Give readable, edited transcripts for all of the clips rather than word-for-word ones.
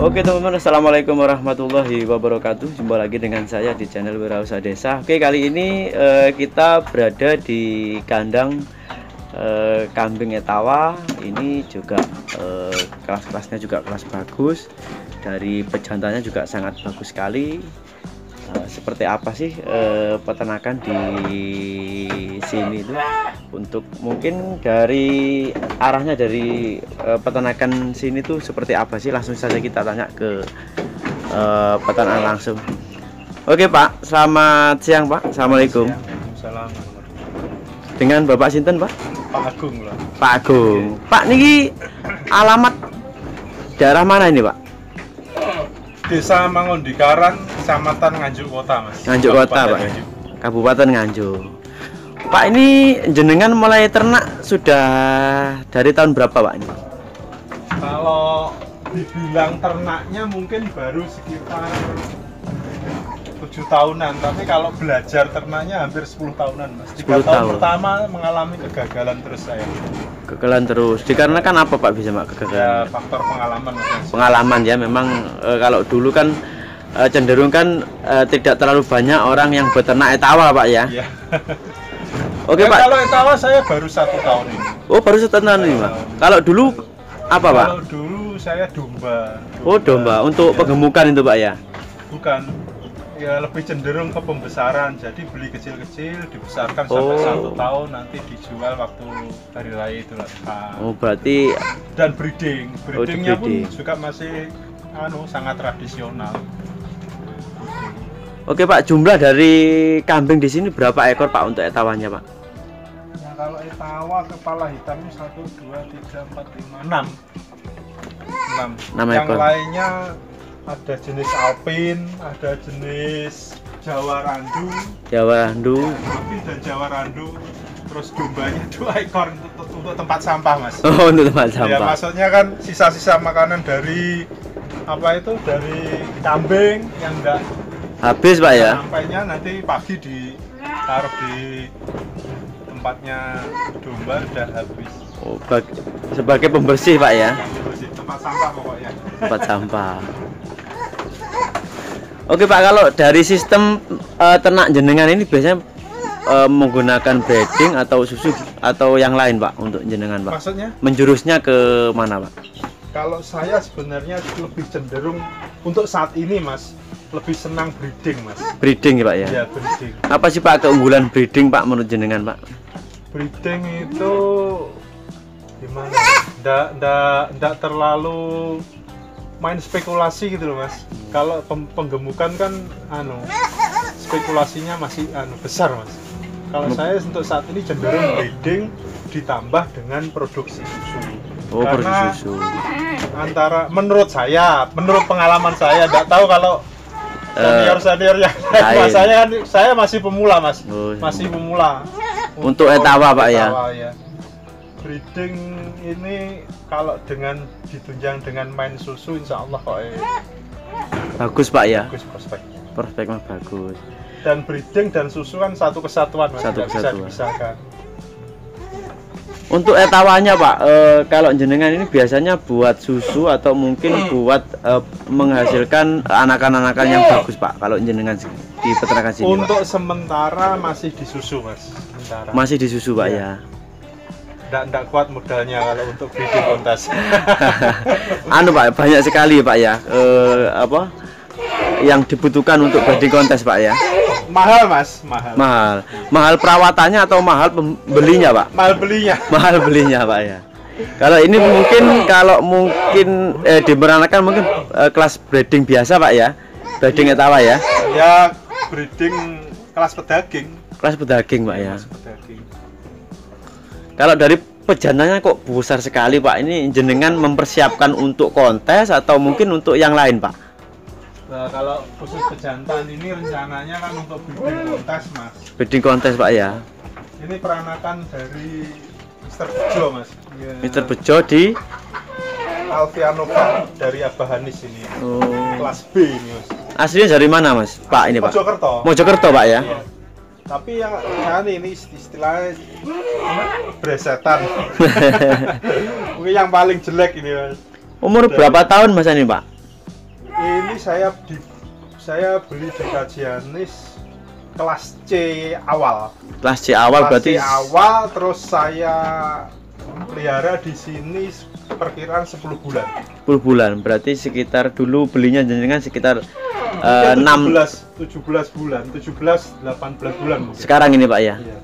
Oke teman-teman, assalamualaikum warahmatullahi wabarakatuh. Jumpa lagi dengan saya di channel Wirausaha Desa. Oke, kali ini kita berada di kandang kambing etawa. Ini juga kelas-kelasnya juga kelas bagus. Dari pejantannya juga sangat bagus sekali. Seperti apa sih peternakan di sini itu? Untuk mungkin dari arahnya dari peternakan sini tuh seperti apa sih? Langsung saja kita tanya ke peternak langsung. Oke Pak, selamat siang Pak. Assalamualaikum. Assalamualaikum. Dengan Bapak Sinten Pak? Pak Agung lah. Pak Agung. Pak niki alamat daerah mana ini Pak? Desa Mangondikaran, Kecamatan Nganjuk Kota, Mas. Nganjuk Kota, Pak. Nganjuk. Kabupaten Nganjuk. Pak, ini jenengan mulai ternak sudah dari tahun berapa, Pak? Ini? Kalau dibilang ternaknya mungkin baru sekitar 7 tahunan, tapi kalau belajar ternaknya hampir 10 tahunan, Mas. 10 3 tahun tahun. pertama mengalami kegagalan terus saya. Kegagalan terus. Dikarenakan apa, Pak, bisa, Pak, Ya, kegagalan? faktor pengalaman, Mas. Pengalaman ya, memang kalau dulu kan cenderung kan tidak terlalu banyak orang yang beternak etawa, Pak ya. Iya. Oke, Ya, Pak. kalau etawa saya baru 1 tahun ini. Oh, baru 1 tahun ini, Pak. Kalau dulu apa, Pak? Kalau dulu saya domba. Oh, domba untuk Ya. penggemukan itu, Pak ya. Bukan, ya lebih cenderung ke pembesaran. Jadi beli kecil-kecil, dibesarkan sampai Oh. 1 tahun, nanti dijual waktu hari raya Idul Adha. Oh, berarti Dan breeding, breedingnya breeding. pun juga masih sangat tradisional. oke, Pak, jumlah dari kambing di sini berapa ekor, Pak, untuk etawannya, Pak? Nah, kalau etawa kepala hitamnya 1, 2, 3, 4, 5, 6. 6 Yang ekor. lainnya ada jenis Alpin, ada jenis Jawa Randu, Jawa Randu. Alpin dan Jawa Randu. Terus dombanya 2 ekor untuk tempat sampah, Mas. Oh, untuk tempat Ya, sampah. maksudnya kan sisa-sisa makanan dari dari kambing yang enggak Habis, Pak ya. sampainya nanti pagi ditaruh di tempatnya domba udah habis. Oh, sebagai pembersih, Pak ya. Tempat sampah pokoknya. Tempat sampah. Oke, Pak, kalau dari sistem ternak jenengan ini biasanya menggunakan breeding atau susu atau yang lain, Pak, untuk jenengan, Pak? Maksudnya Menjurusnya ke mana, Pak? kalau saya sebenarnya lebih cenderung untuk saat ini, Mas, lebih senang breeding, Mas. Breeding ya, Pak ya. Ya, breeding. Apa sih, Pak, keunggulan breeding, Pak, menurut jenengan, Pak? Breeding itu gimana? Nggak terlalu main spekulasi gitu loh, Mas. Kalau penggemukan kan spekulasinya masih besar, Mas. Kalau saya untuk saat ini cenderung breeding ditambah dengan produksi susu. Oh, Karena produksi susu. menurut pengalaman saya, nggak tahu kalau senior yang lain. saya masih pemula, Mas. Oh, Masih pemula. Untuk etawa, Pak ya. etawa, ya. Breeding ini kalau ditunjang dengan main susu, insya Allah kok Bagus, Pak ya. bagus prospeknya. Prospeknya bagus. Dan breeding dan susu kan satu kesatuan, Mas. Satu Tidak bisa kesatuan. dipisahkan. Untuk etawanya, Pak, kalau jenengan ini biasanya buat susu atau mungkin buat menghasilkan anakan-anakan yang bagus, Pak, kalau jenengan di peternakan sini, Untuk Pak? sementara masih di susu, Mas. Sementara. Masih di susu, Pak ya. Nggak kuat modalnya kalau untuk breeding kontes. Pak, banyak sekali, Pak ya. Yang dibutuhkan untuk breeding kontes, Pak ya. Mahal, Mas, mahal. Mahal perawatannya atau mahal pembelinya, Pak? Mahal belinya. Mahal belinya, Pak ya. Kalau ini mungkin diperanakan mungkin kelas breeding biasa, Pak ya. Breeding etawa ya. Ya, breeding kelas pedaging. Kelas pedaging, Pak ya. Kelas pedaging. Kalau dari pejantannya kok besar sekali, Pak. Ini jenengan mempersiapkan untuk kontes atau mungkin untuk yang lain, Pak? Nah, kalau khusus pejantan ini rencananya kan untuk breeding kontes, Mas. Breeding kontes, Pak ya. Ini peranakan dari Mr. Bejo, Mas. Ya. Mr. Bejo di Alfianova dari Abah Hanis ini. Kelas B ini, Mas. aslinya dari mana, Mas? Pak ini, Pak. Mojokerto. Mojokerto, Pak ya. Iya. Tapi yang ini istilahnya bresetan. Mungkin yang paling jelek ini, Mas. Umur berapa tahun Mas ini, Pak? ini saya beli di Kajianis kelas C awal. Kelas C awal Kelas berarti C awal, terus saya pelihara di sini perkiraan 10 bulan. 10 bulan. Berarti sekitar dulu belinya jenengan sekitar 17 6 bulan, 18 bulan mungkin. sekarang ini Pak ya. Iya.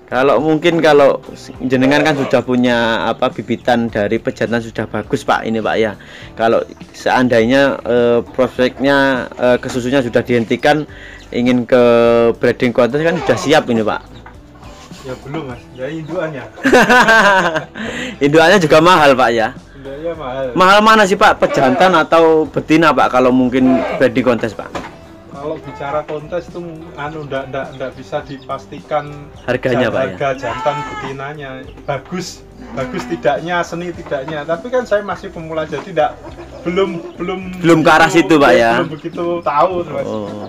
Kalau mungkin kalau jenengan kan sudah punya bibitan dari pejantan sudah bagus Pak ini Pak ya. Kalau seandainya prospeknya kesusunya sudah dihentikan, ingin ke breeding contest kan sudah siap ini Pak. Ya belum Mas, ya induannya. Induannya juga mahal Pak ya. Induannya mahal. Mahal mana sih Pak, pejantan atau betina Pak kalau mungkin breeding contest Pak? Kalau bicara kontes itu ndak bisa dipastikan Harganya Pak ya. Harga jantan betinanya bagus tidaknya, seni tidaknya. Tapi kan saya masih pemula jadi belum ke arah situ Pak ya. Belum begitu tahu Mas. Oh.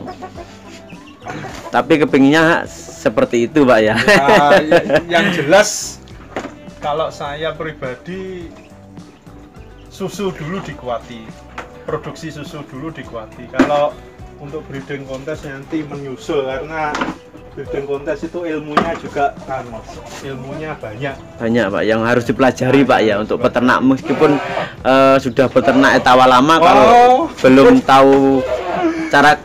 Tapi kepinginnya seperti itu Pak ya. Yang jelas kalau saya pribadi susu dulu dikuati. Produksi susu dulu dikuati. Kalau untuk breeding kontes nanti menyusul, karena breeding kontes itu ilmunya juga ilmunya banyak Pak yang harus dipelajari Pak ya untuk peternak, meskipun sudah peternak etawa lama kalau belum tahu cara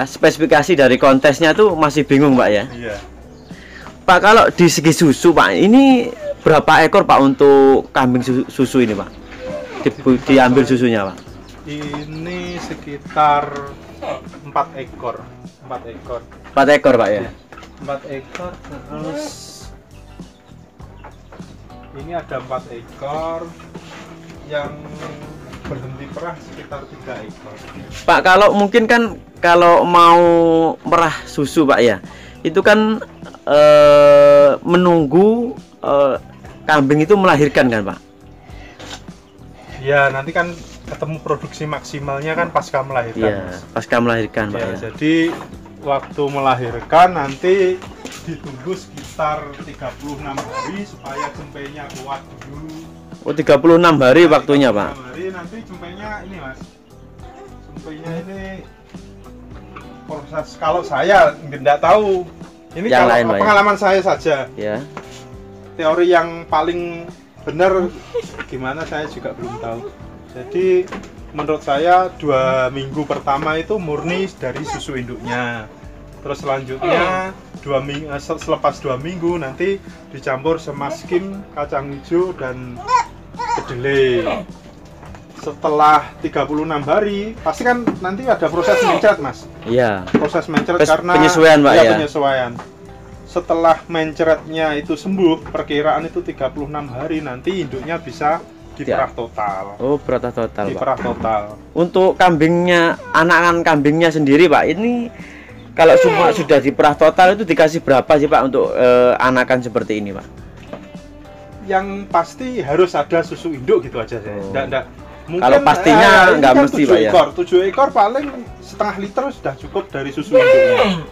spesifikasi dari kontesnya tuh masih bingung Pak ya. Iya. Pak, kalau di segi susu Pak, ini berapa ekor Pak untuk kambing susu ini Pak? Diambil susunya Pak? Ini sekitar 4 ekor. 4 ekor. 4 ekor Pak ya? 4 ekor, terus ini ada 4 ekor yang berhenti perah sekitar 3 ekor. Pak, kalau mungkin kan kalau mau merah susu Pak ya, itu kan menunggu kambing itu melahirkan kan Pak? Ya nanti kan ketemu produksi maksimalnya kan pasca melahirkan. Iya, pasca melahirkan Pak Ya, ya. jadi waktu melahirkan nanti ditunggu sekitar 36 hari supaya cempenya kuat dulu. Oh, 36 hari waktunya 36 Pak. hari nanti cempenya ini Mas. Cempenya ini proses, kalau saya nggak tahu. Ini Yang kalau lain, Pak, ya? pengalaman saya saja. Ya. Teori yang paling benar gimana saya juga belum tahu. Jadi menurut saya 2 minggu pertama itu murni dari susu induknya. Terus selanjutnya selepas 2 minggu nanti dicampur sama skim, kacang hijau dan kedelai. Setelah 36 hari pasti kan nanti ada proses mencret Mas. Iya. Proses mencret karena penyesuaian Pak ya. Penyesuaian. Setelah mencretnya itu sembuh, perkiraan itu 36 hari nanti induknya bisa diperah total. Oh, perah total Pak. Diperah total. Untuk kambingnya, anakan kambingnya sendiri Pak, ini kalau semua sudah diperah total itu dikasih berapa sih Pak untuk anakan seperti ini Pak? Yang pasti harus ada susu induk gitu aja saya. Mungkin, kalau pastinya nggak kan mesti 7 Pak ya. 7 ekor paling setengah liter sudah cukup dari susu induknya.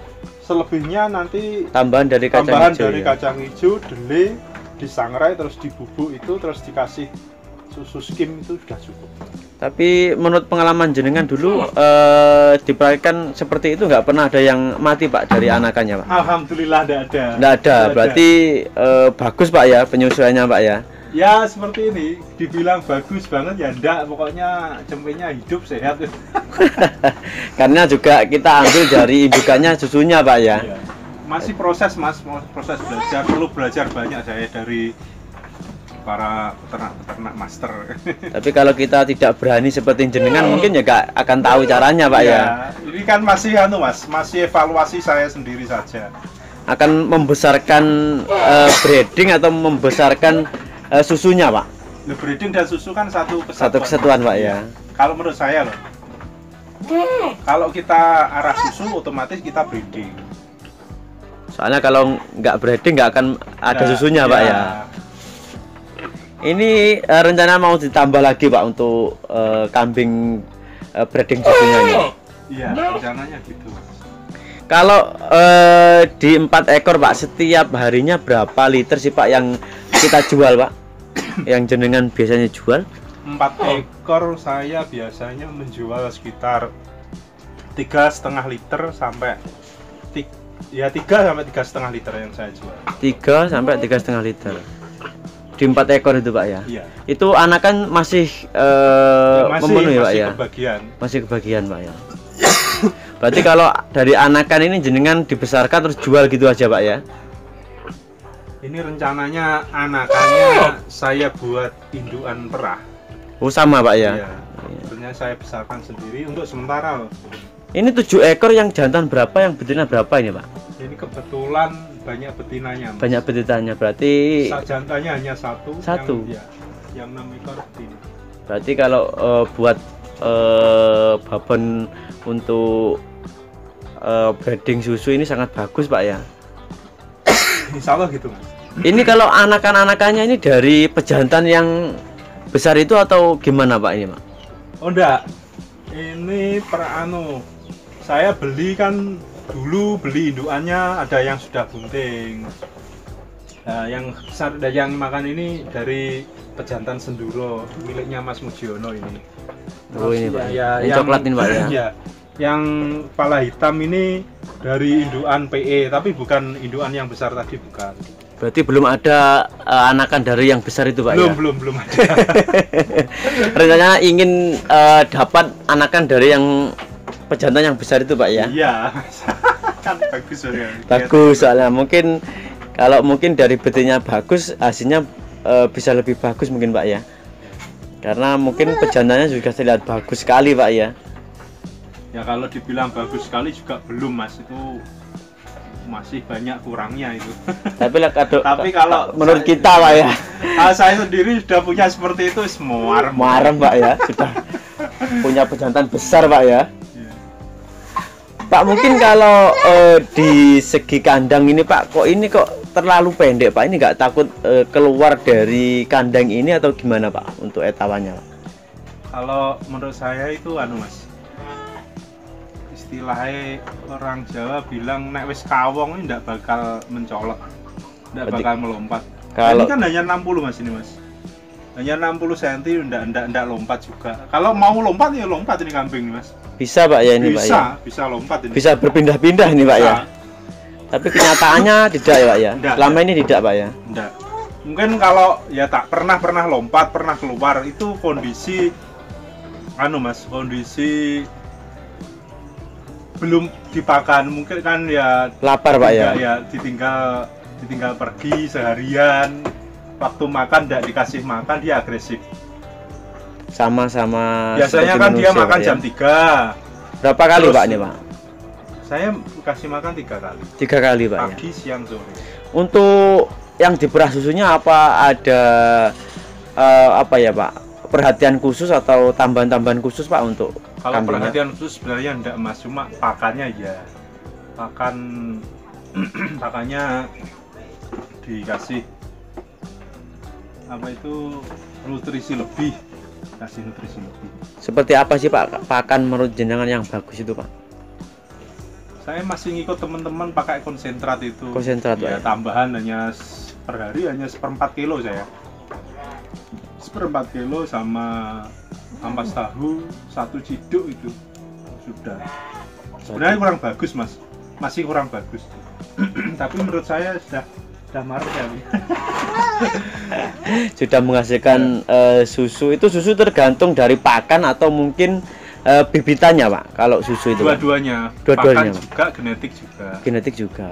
Selebihnya nanti Tambahan dari kacang hijau. Kacang hijau, delay, disangrai terus dibubuk itu terus dikasih susu skim itu sudah cukup. Tapi menurut pengalaman jenengan dulu dipraktikkan seperti itu nggak pernah ada yang mati Pak dari anakannya Pak? Alhamdulillah tidak ada. Nggak ada, berarti bagus Pak ya penyesuaiannya Pak ya? Ya seperti ini, dibilang bagus banget ya enggak, pokoknya cempenya hidup sehat. Karena juga kita ambil dari indukannya susunya Pak ya? Ya. Masih proses Mas, proses belajar, perlu belajar banyak saya dari para peternak master. Tapi kalau kita tidak berani seperti jenengan mungkin ya gak akan tahu caranya Pak ya. Ini kan masih Mas, masih evaluasi saya sendiri saja. Akan membesarkan breeding atau membesarkan susunya Pak? Breeding dan susu kan satu kesatuan Pak ya. Kalau menurut saya loh. Kalau kita arah susu otomatis kita breeding. Soalnya kalau nggak breeding nggak akan ada susunya Pak ya. Ini rencana mau ditambah lagi Pak untuk kambing breeding susunya ini. Iya, rencananya gitu. Kalau di 4 ekor Pak, setiap harinya berapa liter sih Pak yang kita jual Pak? Yang jenengan biasanya jual? 4 ekor saya biasanya menjual sekitar 3,5 liter sampai 3 sampai 3,5 liter yang saya jual. 3 sampai 3,5 liter. Di 4 ekor itu Pak ya? Iya. Itu anakan masih, memenuhi Pak ya? Kebagian. Masih kebagian Pak ya. Berarti kalau dari anakan ini jenengan dibesarkan terus jual gitu aja Pak ya? Ini rencananya anakannya saya buat indukan perah. Oh sama Pak ya? Iya. Tentunya saya besarkan sendiri untuk sementara loh. Ini 7 ekor yang jantan berapa, yang betina berapa ini Pak? Ini kebetulan banyak betinanya. Mas. Banyak betinanya, berarti Jantannya hanya satu. Yang 6 ekor betina. Berarti kalau buat babon untuk breeding susu ini sangat bagus Pak ya? Insya Allah gitu Mas. Ini kalau anakan-anakannya ini dari pejantan yang besar itu atau gimana Pak ini Pak? Oh enggak, ini saya beli kan dulu beli indukannya ada yang sudah bunting. Nah, yang besar yang makan ini dari pejantan Senduro miliknya Mas Mujiono ini. Oh ini Pak, ya, yang coklat ini Pak ya? Ya, yang kepala hitam ini dari indukan PE tapi bukan indukan yang besar tadi, bukan. Berarti belum ada anakan dari yang besar itu Pak ya? Belum ada. Rencananya ingin dapat anakan dari yang pejantan yang besar itu Pak ya? Iya. Kan bagus ya. Bagus soalnya mungkin kalau dari betinanya bagus hasilnya bisa lebih bagus mungkin Pak ya? Karena mungkin pejantannya juga terlihat bagus sekali Pak ya? Ya kalau dibilang bagus sekali juga belum Mas, itu masih banyak kurangnya itu. Tapi kalau menurut kita Pak ya, saya sendiri sudah punya seperti itu, semua marem Pak ya, sudah punya pejantan besar Pak ya. Pak mungkin kalau di segi kandang ini Pak, kok terlalu pendek Pak, ini nggak takut keluar dari kandang ini atau gimana Pak untuk etawannya Pak? Kalau menurut saya itu Mas, istilahnya orang Jawa bilang nek wis kawong ini nggak bakal mencolok, nggak bakal melompat. Ini kan hanya 60 Mas ini Mas, hanya 60 cm, nggak lompat juga. Kalau mau lompat ya lompat ini kambing Mas. Bisa Pak ya ini Pak ya? Bisa lompat ini. Bisa berpindah-pindah ini Pak ya? Tapi kenyataannya tidak ya Pak ya? Selama ini tidak Pak ya? Tidak. Mungkin kalau ya tak pernah lompat, pernah keluar, itu kondisi Mas, kondisi belum dipakan, mungkin kan ya lapar Pak ya? Ya ditinggal pergi seharian, waktu makan tidak dikasih makan dia agresif. Sama biasanya kan dia makan jam 3. Berapa kali Pak ini Pak? Saya kasih makan 3 kali. 3 kali Pak ya? Pagi, siang, sore. Untuk yang diperah susunya apa ada apa ya Pak? Perhatian khusus atau tambahan-tambahan khusus Pak untuk kalau kambingnya? Perhatian khusus sebenarnya enggak Mas, cuma pakannya ya. Pakannya dikasih nutrisi lebih. Kasih nutrisi lebih. Seperti apa sih Pak pakan menurut jenengan yang bagus itu Pak? Saya masih ngikut teman-teman pakai konsentrat itu. Konsentrat ya, Pak. Tambahan hanya per hari hanya 1/4 kilo saya. 1/4 kilo sama ampas tahu 1 ciduk itu sudah. Sebenarnya kurang bagus Mas, masih kurang bagus. Tapi menurut saya sudah marah ya. Sudah menghasilkan susu. Itu susu tergantung dari pakan atau mungkin bibitannya Pak kalau susu itu? Dua-duanya pakan juga, genetik juga.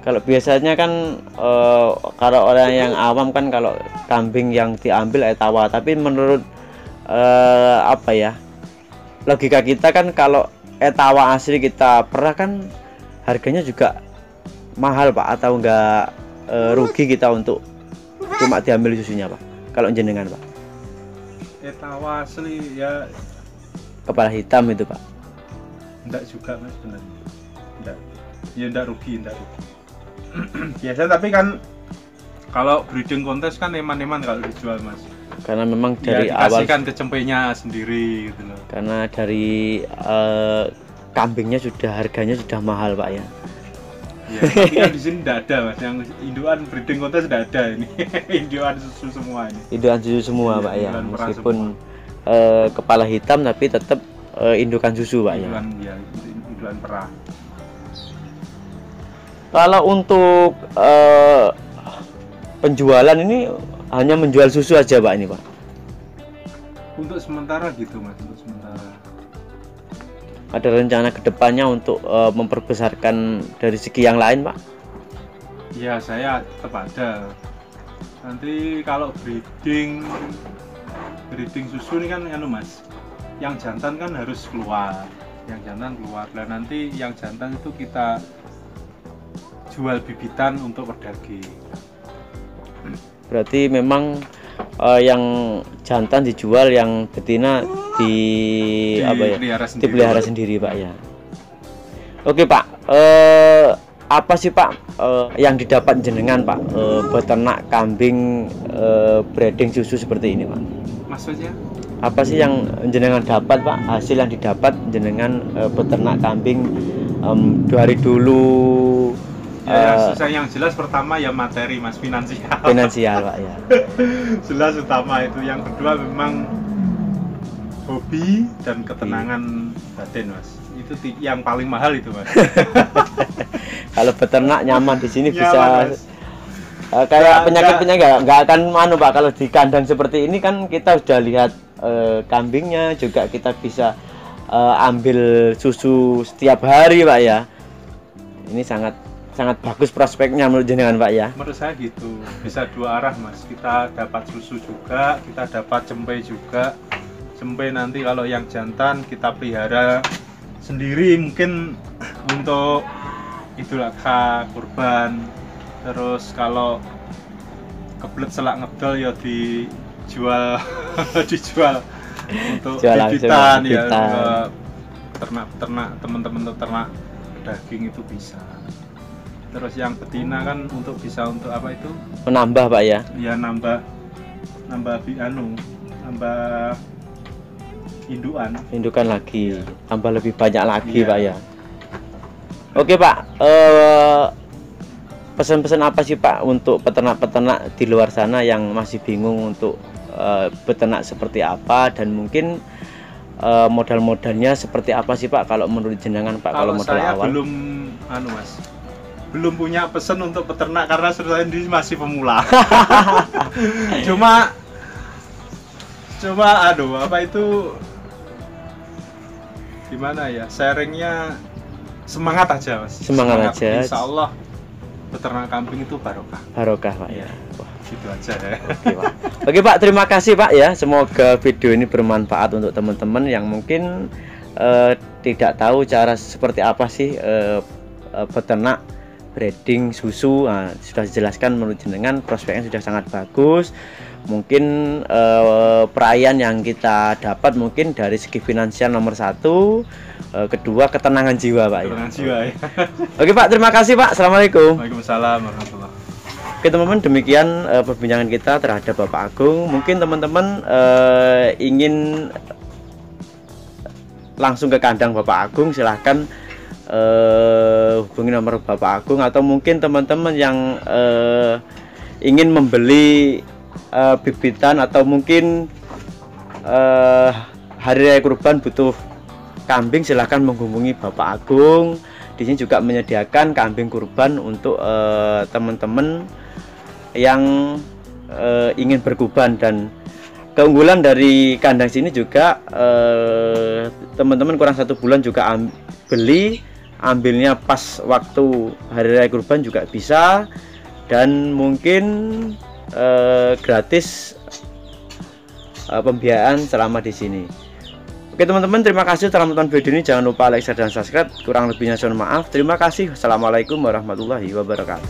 Kalau biasanya kan kalau orang yang awam kan kalau kambing yang diambil etawa, tapi menurut apa ya, logika kita kan kalau etawa asli kita perah kan harganya juga mahal Pak, atau enggak rugi kita untuk cuma diambil susunya Pak kalau jenengan Pak? Etawa asli ya kepala hitam itu Pak? Enggak juga Mas, sebenarnya enggak rugi. Biasa, tapi kan kalau breeding kontes kan eman-eman kalau dijual Mas, karena memang dari ya, awal dikasihkan ke cempenya sendiri gitu loh. Karena dari kambingnya harganya sudah mahal Pak ya. Ya, tapi kan di sini tidak ada mas, yang indukan breeding kontes tidak ada ini. Indukan susu semua ini. Indukan susu semua Iya, Pak ya, indukan perah meskipun kepala hitam tapi tetap indukan susu Pak ya. Indukan ya, indukan perah. Kalau untuk penjualan ini hanya menjual susu aja Pak ini Pak? Untuk sementara gitu mas, untuk sementara. Ada rencana kedepannya untuk memperbesarkan dari segi yang lain Pak? Ya saya tetap ada. Nanti kalau breeding susu ini kan mas, yang jantan kan harus keluar, dan nanti yang jantan itu kita jual bibitan untuk berdaging. Berarti memang yang jantan dijual, yang betina dipelihara sendiri Pak ya. Oke Pak, apa sih Pak yang didapat jenengan Pak beternak kambing breeding susu seperti ini Pak? Maksudnya? Apa sih yang jenengan dapat Pak, hasil yang didapat jenengan beternak kambing dari dulu? Ya, yang jelas pertama ya materi mas, finansial Pak ya. Jelas utama itu. Yang kedua memang hobi dan ketenangan batin mas, itu yang paling mahal itu mas. Kalau beternak nyaman di sini nyaman, bisa kayak penyakit-penyakit nggak akan Pak. Kalau di kandang seperti ini kan kita sudah lihat kambingnya, juga kita bisa ambil susu setiap hari Pak ya. Ini sangat bagus prospeknya menurut jenengan Pak ya. Menurut saya gitu, bisa dua arah mas, kita dapat susu juga, kita dapat cempe juga. Cempe nanti kalau yang jantan kita pelihara sendiri mungkin untuk Idul Adha, kurban. Terus kalau kebelet selak ngedol ya dijual untuk bibitan ya, ternak teman-teman ternak daging itu bisa. Terus yang betina kan bisa untuk apa itu? Menambah Pak ya? Ya nambah indukan lagi, tambah lebih banyak lagi Pak ya. Oke Pak, pesan-pesan apa sih Pak untuk peternak-peternak di luar sana yang masih bingung untuk beternak seperti apa, dan mungkin modal-modalnya seperti apa sih Pak kalau menurut jenengan Pak? Kalau modal saya awal belum punya pesan untuk peternak karena saya sendiri masih pemula. cuma apa itu gimana ya, sharingnya semangat aja mas, semangat aja. Insya Allah peternak kambing itu barokah Pak ya. Wah, gitu aja ya. Oke Pak, terima kasih Pak ya. Semoga video ini bermanfaat untuk teman-teman yang mungkin tidak tahu cara seperti apa sih beternak breeding susu. Sudah dijelaskan menurut jenengan, prospeknya sudah sangat bagus. Mungkin perayaan yang kita dapat mungkin dari segi finansial nomor 1, kedua ketenangan jiwa Pak. Ketenangan jiwa ya. Oke Pak, terima kasih Pak. Assalamualaikum. Waalaikumsalam warahmatullahi. Oke teman-teman, demikian perbincangan kita terhadap Bapak Agung. Mungkin teman-teman ingin langsung ke kandang Bapak Agung, silahkan hubungi nomor Bapak Agung, atau mungkin teman-teman yang ingin membeli bibitan atau mungkin hari raya kurban butuh kambing, silahkan menghubungi Bapak Agung. Di sini juga menyediakan kambing kurban untuk teman-teman yang ingin berkurban. Dan keunggulan dari kandang sini juga teman-teman kurang 1 bulan juga ambilnya pas waktu hari raya kurban juga bisa, dan mungkin gratis pembiayaan selama di sini. Oke teman-teman, terima kasih telah menonton video ini. Jangan lupa like, share, dan subscribe. Kurang lebihnya mohon maaf. Terima kasih. Wassalamualaikum warahmatullahi wabarakatuh.